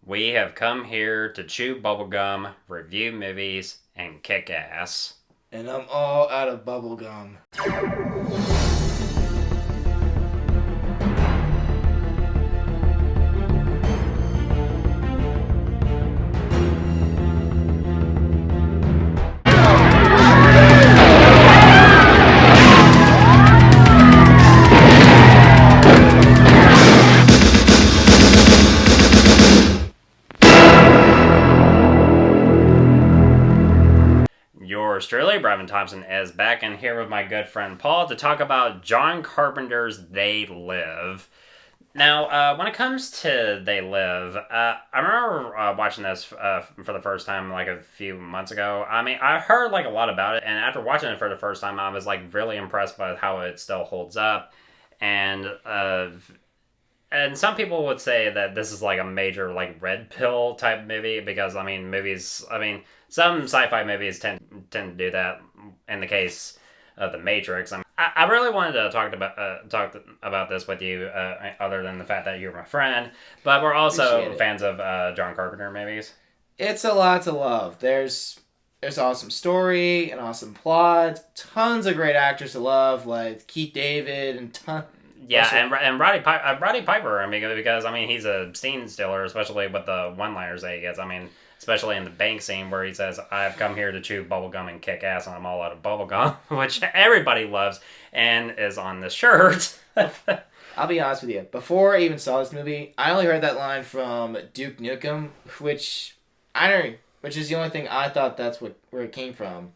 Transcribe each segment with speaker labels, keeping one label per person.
Speaker 1: We have come here to chew bubblegum, review movies, and kick ass.
Speaker 2: And I'm all out of bubble gum.
Speaker 1: Yours truly, Brevin Thompson, is back in here with my good friend Paul to talk about John Carpenter's They Live. Now, when it comes to They Live, I remember watching this for the first time like a few months ago. I mean, I heard like a lot about it, and after watching it for the first time, I was like really impressed by how it still holds up. And some people would say that this is like a major like red pill type movie because some sci-fi movies tend to do that. In the case of The Matrix, I really wanted to talk about this with you, other than the fact that you're my friend, but we're also fans of John Carpenter movies.
Speaker 2: It's a lot to love. There's awesome story, an awesome plot, tons of great actors to love, like Keith David and
Speaker 1: Yeah, and Roddy Piper. I mean, because he's a scene stealer, especially with the one-liners that he gets. I mean, especially in the bank scene where he says, "I've come here to chew bubblegum and kick ass, and I'm all out of bubblegum," which everybody loves and is on this shirt.
Speaker 2: I'll be honest with you. Before I even saw this movie, I only heard that line from Duke Nukem, which is the only thing I thought where it came from.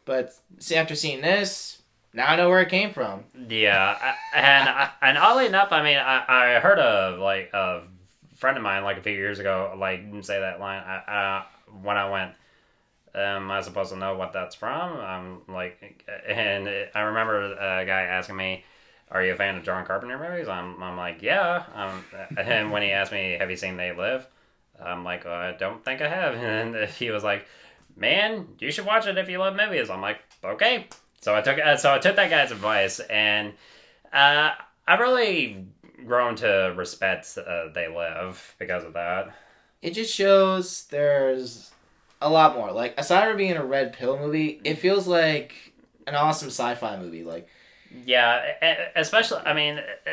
Speaker 2: But after seeing this. Now I know where it came from.
Speaker 1: Yeah, and oddly enough, I heard of like a friend of mine like a few years ago like say that line. When I went, am I supposed to know what that's from? I remember a guy asking me, "Are you a fan of John Carpenter movies?" I'm like, "Yeah." And when he asked me, "Have you seen They Live?" I'm like, "I don't think I have." And he was like, "Man, you should watch it if you love movies." I'm like, "Okay." So I took that guy's advice, and I've really grown to respect They Live because of that.
Speaker 2: It just shows there's a lot more. Like, aside from being a red pill movie, it feels like an awesome sci-fi movie. Like,
Speaker 1: yeah, especially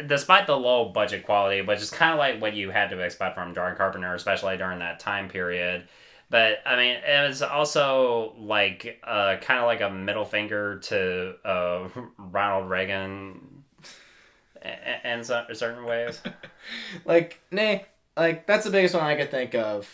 Speaker 1: despite the low budget quality, which is kind of like what you had to expect from John Carpenter, especially during that time period. But it was also like kind of like a middle finger to Ronald Reagan in certain ways.
Speaker 2: like that's the biggest one I could think of.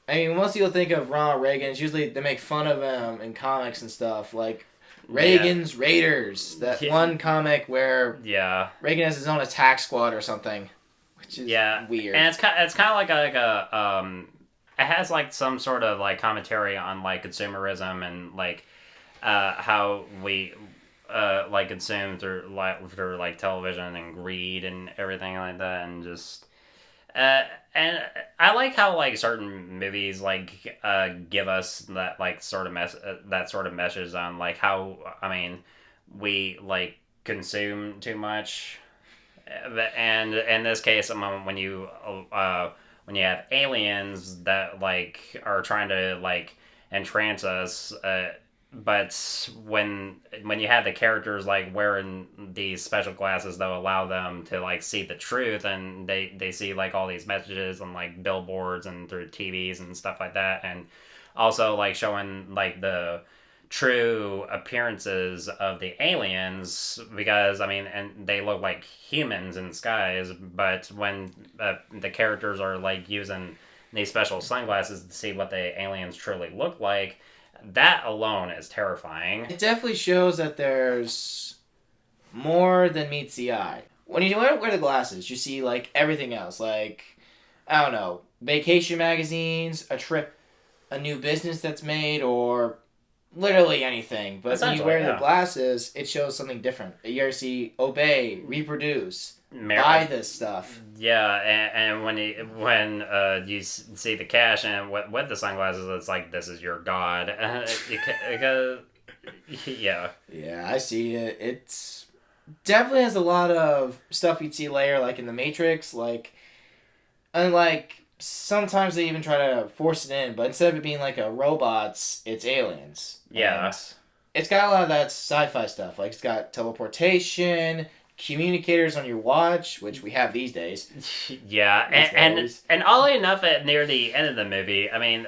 Speaker 2: I mean, most people think of Ronald Reagan. It's usually they make fun of him in comics and stuff. Like Reagan's Raiders, that one comic where Reagan has his own attack squad or something, which is weird.
Speaker 1: And it's kind of like a it has like some sort of like commentary on like consumerism and like how we like consume through like television and greed and everything like that, and just and I like how like certain movies like give us that like sort of message on like how we like consume too much, and in this case when you have aliens that like are trying to like entrance us, but when you have the characters like wearing these special glasses that allow them to like see the truth, and they see like all these messages on like billboards and through TVs and stuff like that, and also like showing like the true appearances of the aliens, because and they look like humans in disguise, but when the characters are like using these special sunglasses to see what the aliens truly look like, that alone is terrifying.
Speaker 2: It definitely shows that there's more than meets the eye. When you wear the glasses, you see like everything else, like I don't know, vacation magazines, a trip, a new business that's made, or literally anything. But when you wear the glasses, it shows something different. You see obey, reproduce, buy this stuff.
Speaker 1: Yeah, and when you see the cash and with the sunglasses, it's like, this is your god. Yeah.
Speaker 2: Yeah, I see it. It's definitely has a lot of stuff you'd see later, like in The Matrix, like unlike sometimes they even try to force it in, but instead of it being like a robots, it's aliens.
Speaker 1: Yeah.
Speaker 2: And it's got a lot of that sci-fi stuff. Like, it's got teleportation, communicators on your watch, which we have these days.
Speaker 1: Yeah, and oddly enough, at near the end of the movie, I mean,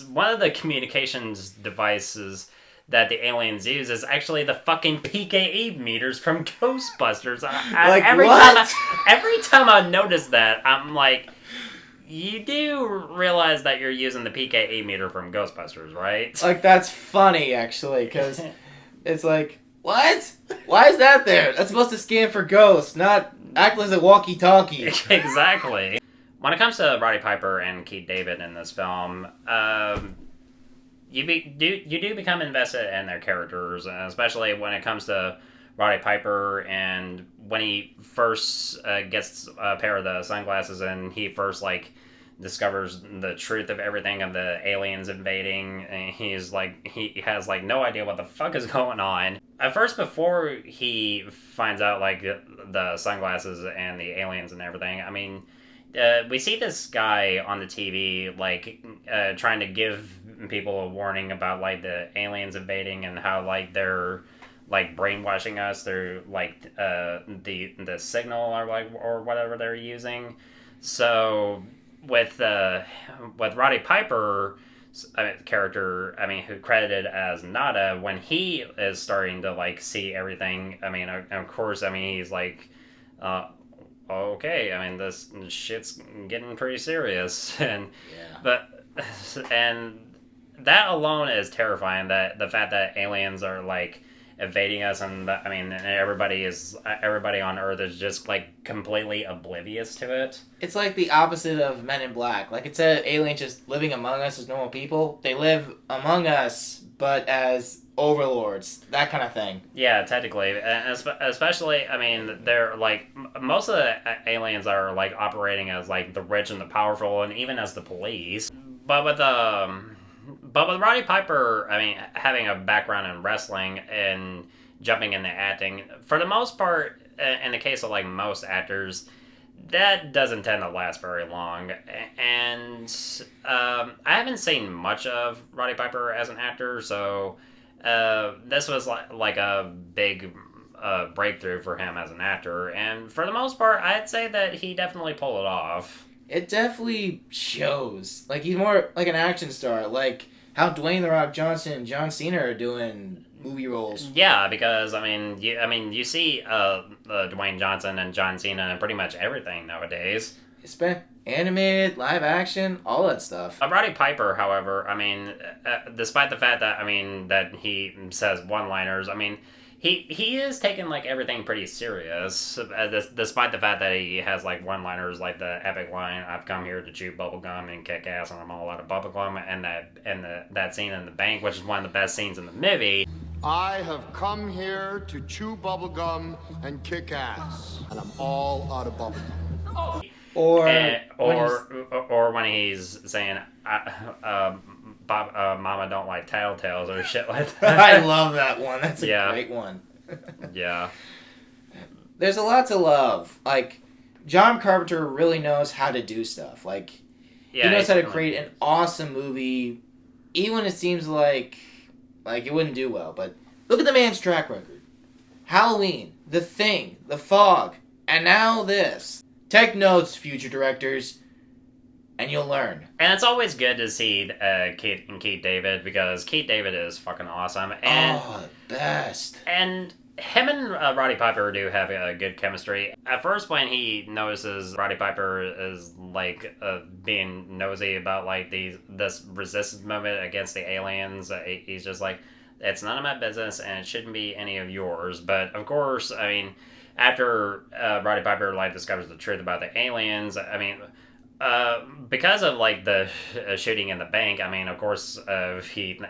Speaker 1: one of the communications devices that the aliens use is actually the fucking PKE meters from Ghostbusters.
Speaker 2: Like,
Speaker 1: every
Speaker 2: what?
Speaker 1: every time I notice that, I'm like, you do realize that you're using the PKE meter from Ghostbusters, right?
Speaker 2: Like, that's funny, actually, because it's like, what? Why is that there? That's supposed to scan for ghosts, not act as a walkie-talkie.
Speaker 1: Exactly. When it comes to Roddy Piper and Keith David in this film, you do become invested in their characters, especially when it comes to Roddy Piper, and when he first gets a pair of the sunglasses and he first discovers the truth of everything of the aliens invading, and he has no idea what the fuck is going on. At first, before he finds out the sunglasses and the aliens and everything, I mean, we see this guy on the TV trying to give people a warning about the aliens invading and how they're brainwashing us through the signal or whatever they're using. So with Roddy Piper character, I mean, who credited as Nada, when he is starting to see everything, I mean, of course, I mean, he's okay, I mean, this shit's getting pretty serious, and and that alone is terrifying. That the fact that aliens are evading us, and I mean, everybody on Earth is just completely oblivious to it.
Speaker 2: It's like the opposite of Men in Black. Like, it said aliens just living among us as normal people. They live among us, but as overlords, that kind of thing.
Speaker 1: Yeah, technically, and especially, I mean, they're most of the aliens are operating as the rich and the powerful, and even as the police. But with Roddy Piper, I mean, having a background in wrestling and jumping into acting, for the most part, in the case of most actors, that doesn't tend to last very long. And I haven't seen much of Roddy Piper as an actor, so this was a big breakthrough for him as an actor. And for the most part, I'd say that he definitely pulled it off.
Speaker 2: It definitely shows. He's more like an action star. Like how Dwayne "The Rock" Johnson and John Cena are doing movie roles.
Speaker 1: Yeah, because you see Dwayne Johnson and John Cena in pretty much everything nowadays.
Speaker 2: It's been animated, live action, all that stuff.
Speaker 1: Roddy Piper, however, I mean, despite the fact that that he says one-liners, I mean, he is taking everything pretty serious, despite the fact that he has one-liners like the epic line, "I've come here to chew bubblegum and kick ass and I'm all out of bubblegum," and that scene in the bank, which is one of the best scenes in the movie.
Speaker 3: "I have come here to chew bubblegum and kick ass, and I'm all out of bubblegum."
Speaker 2: Or
Speaker 1: when he's saying, "Mama don't like tattletales" or shit like that.
Speaker 2: I love that one. That's a great one.
Speaker 1: Yeah.
Speaker 2: There's a lot to love. John Carpenter really knows how to do stuff. He knows how to create an awesome movie, even when it seems like it wouldn't do well. But look at the man's track record. Halloween, The Thing, The Fog, and now this. Take notes, future directors, and you'll learn.
Speaker 1: And it's always good to see Keith David, because Keith David is fucking awesome. And,
Speaker 2: the best.
Speaker 1: And him and Roddy Piper do have a good chemistry. At first, when he notices Roddy Piper is being nosy about this resistance movement against the aliens, he's just it's none of my business and it shouldn't be any of yours. But of course, I mean, after Roddy Piper discovers the truth about the aliens, I mean, because of the shooting in the bank, I mean, of course, Keith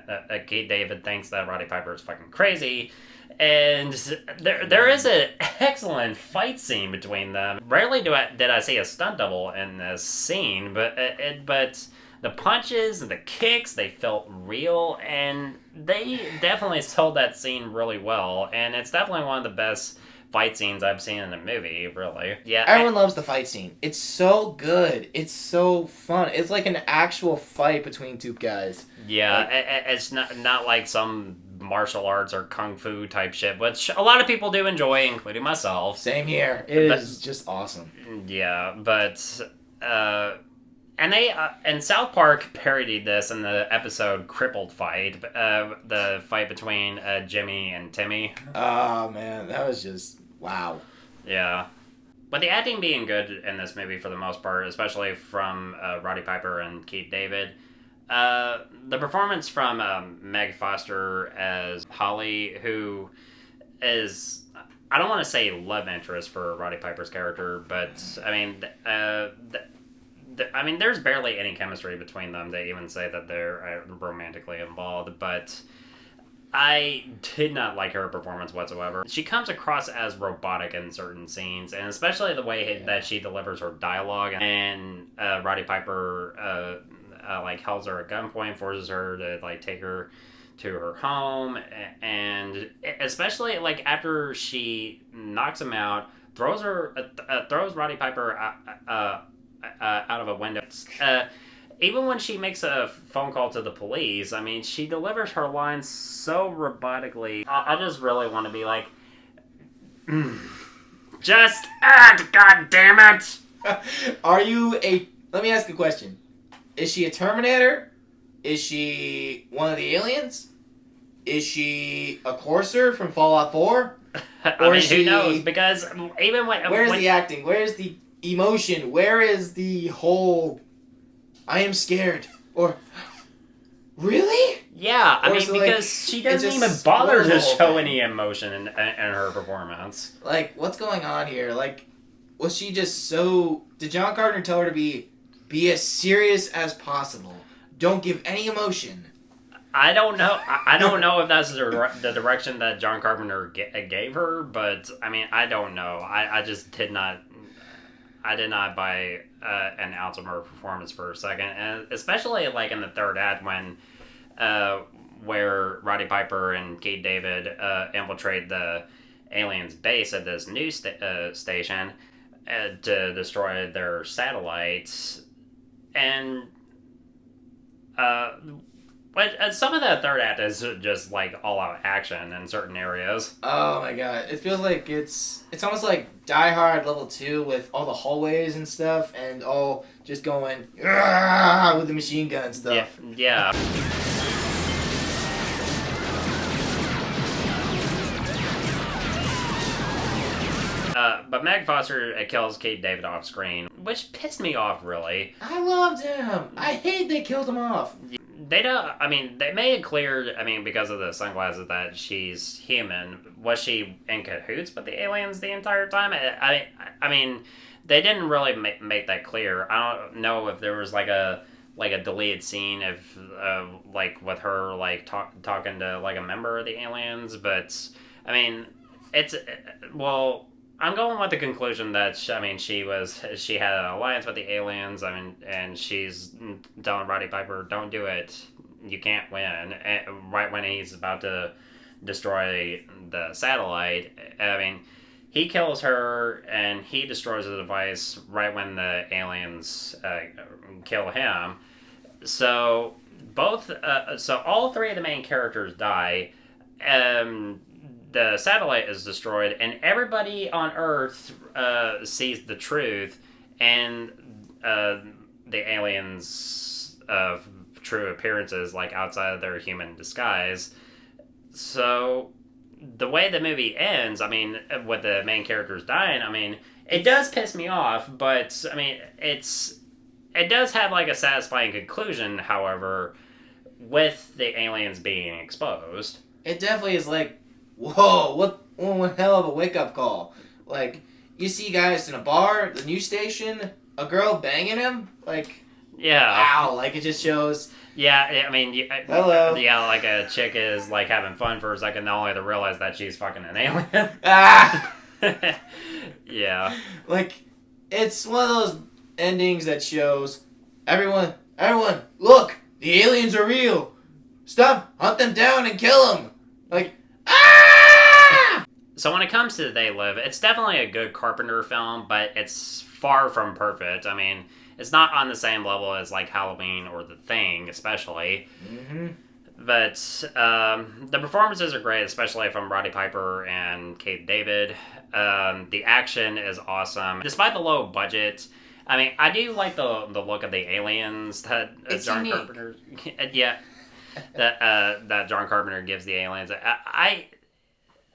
Speaker 1: David thinks that Roddy Piper is fucking crazy, and there is an excellent fight scene between them. Rarely did I see a stunt double in this scene, but the punches and the kicks, they felt real, and they definitely sold that scene really well, and it's definitely one of the best fight scenes I've seen in a movie, really. Yeah.
Speaker 2: Everyone loves the fight scene. It's so good. It's so fun. It's like an actual fight between two guys.
Speaker 1: Yeah,
Speaker 2: Like,
Speaker 1: it's not like some martial arts or kung fu type shit, which a lot of people do enjoy, including myself.
Speaker 2: same here. It is just awesome.
Speaker 1: Yeah, but and they and South Park parodied this in the episode "Crippled Fight," the fight between Jimmy and Timmy.
Speaker 2: Oh man, that was just wow.
Speaker 1: Yeah, but the acting being good in this movie for the most part, especially from Roddy Piper and Keith David. The performance from Meg Foster as Holly, who is, I don't want to say love interest for Roddy Piper's character, but I mean, I mean, there's barely any chemistry between them. They even say that they're romantically involved, but I did not like her performance whatsoever. She comes across as robotic in certain scenes, and especially the way that she delivers her dialogue. And Roddy Piper like holds her at gunpoint, forces her to like take her to her home, and especially like after she knocks him out, throws Roddy Piper out of a window. Even when she makes a phone call to the police, I mean, she delivers her lines so robotically. I just really want to be like, just act, God damn it!
Speaker 2: Are you a? Let me ask a question. Is she a Terminator? Is she one of the aliens? Is she a Courser from Fallout 4?
Speaker 1: I mean, who knows? Because even
Speaker 2: where's the acting? Where's the emotion? Where is the whole I am scared? Or really?
Speaker 1: Yeah, I
Speaker 2: Or
Speaker 1: mean,
Speaker 2: is it
Speaker 1: because
Speaker 2: like,
Speaker 1: she
Speaker 2: it
Speaker 1: doesn't
Speaker 2: just
Speaker 1: even bother
Speaker 2: spoils
Speaker 1: to
Speaker 2: the whole
Speaker 1: show
Speaker 2: thing?
Speaker 1: any emotion in her performance.
Speaker 2: Like, what's going on here? Like, was she just so... Did John Carpenter tell her to be as serious as possible? Don't give any emotion.
Speaker 1: I don't know. I don't know if that's the direction that John Carpenter gave her, but I mean, I don't know. I just did not. I did not buy an ounce of her performance for a second, and especially like in the third act when, where Roddy Piper and Keith David infiltrate the aliens' base at this news station to destroy their satellites, and but some of the third act is just like all out action in certain areas.
Speaker 2: Oh my god. It feels like it's almost like Die Hard level 2 with all the hallways and stuff and all just going "Argh!" with the machine gun stuff.
Speaker 1: Yeah. But Meg Foster kills Keith David off screen, which pissed me off, really.
Speaker 2: I loved him. I hate they killed him off.
Speaker 1: They don't. I mean, they made it clear. I mean, because of the sunglasses, that she's human. Was she in cahoots with the aliens the entire time? I mean, they didn't really make that clear. I don't know if there was like a deleted scene if like with her like talking to like a member of the aliens, but I mean, it's well. I'm going with the conclusion that she had an alliance with the aliens. I mean, and she's telling Roddy Piper, "Don't do it. You can't win." And right when he's about to destroy the satellite, I mean, he kills her and he destroys the device right when the aliens kill him. So all three of the main characters die. The satellite is destroyed, and everybody on Earth sees the truth, and the aliens' true appearances, like outside of their human disguise. So, the way the movie ends, I mean, with the main characters dying, I mean, it does piss me off, but I mean, it does have like a satisfying conclusion. However, with the aliens being exposed,
Speaker 2: It definitely is like, whoa, what one hell of a wake-up call. Like, you see guys in a bar, the news station, a girl banging him, like,
Speaker 1: yeah,
Speaker 2: wow, like, it just shows...
Speaker 1: Yeah, I mean,
Speaker 2: Hello.
Speaker 1: Yeah, like a chick is like having fun for a second, only to realize that she's fucking an alien.
Speaker 2: Ah!
Speaker 1: Yeah.
Speaker 2: Like, it's one of those endings that shows, everyone, look, the aliens are real. Stop, hunt them down and kill them. Like, ah!
Speaker 1: So when it comes to They Live, it's definitely a good Carpenter film, but it's far from perfect. I mean, it's not on the same level as like Halloween or The Thing, especially.
Speaker 2: Mm-hmm.
Speaker 1: But the performances are great, especially from Roddy Piper and Kate David. The action is awesome, despite the low budget. I mean, I do like the look of the aliens that John
Speaker 2: unique.
Speaker 1: Carpenter, yeah, that John Carpenter gives the aliens.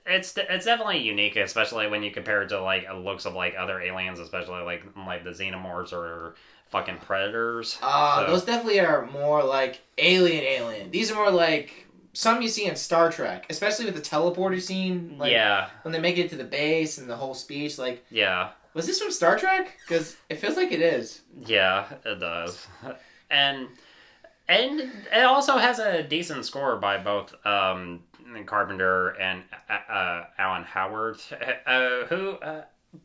Speaker 1: It's definitely unique, especially when you compare it to like looks of like other aliens, especially like the xenomorphs or fucking predators.
Speaker 2: Those definitely are more like alien. These are more like some you see in Star Trek, especially with the teleporter scene. Like,
Speaker 1: yeah,
Speaker 2: when they make it to the base and the whole speech. Like,
Speaker 1: yeah,
Speaker 2: was this from Star Trek? Because it feels like it is.
Speaker 1: yeah, it does, and it also has a decent score by both Carpenter and Alan Howard, who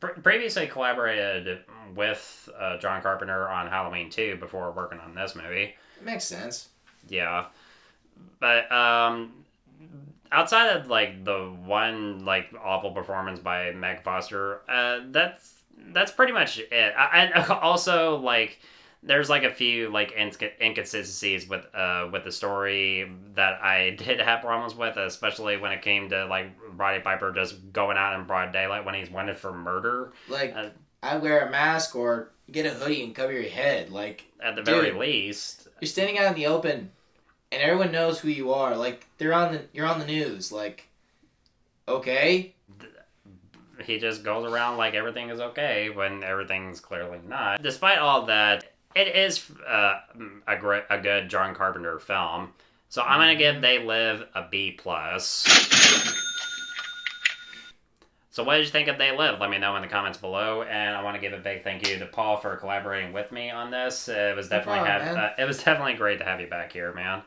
Speaker 1: previously collaborated with John Carpenter on Halloween 2 before working on this movie.
Speaker 2: It makes sense.
Speaker 1: Yeah, but outside of like the one like awful performance by Meg Foster, that's pretty much it. And also like there's like a few like inconsistencies with the story that I did have problems with, especially when it came to like Roddy Piper just going out in broad daylight when he's wanted for murder.
Speaker 2: Like, I wear a mask or get a hoodie and cover your head. Like,
Speaker 1: at the very least,
Speaker 2: you're standing out in the open, and everyone knows who you are. Like, you're on the news. Like, okay.
Speaker 1: He just goes around like everything is okay when everything's clearly not. Despite all that, it is a good John Carpenter film. So I'm gonna give They Live a B+. So what did you think of They Live? Let me know in the comments below, and I want to give a big thank you to Paul for collaborating with me on this. It was definitely it was definitely great to have you back here, man.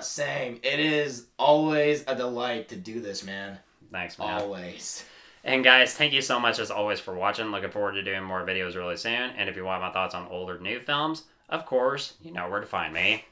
Speaker 2: Same. It is always a delight to do this, man.
Speaker 1: Thanks, man.
Speaker 2: Always.
Speaker 1: And guys, thank you so much as always for watching. Looking forward to doing more videos really soon. And if you want my thoughts on old or new films, of course, you know where to find me.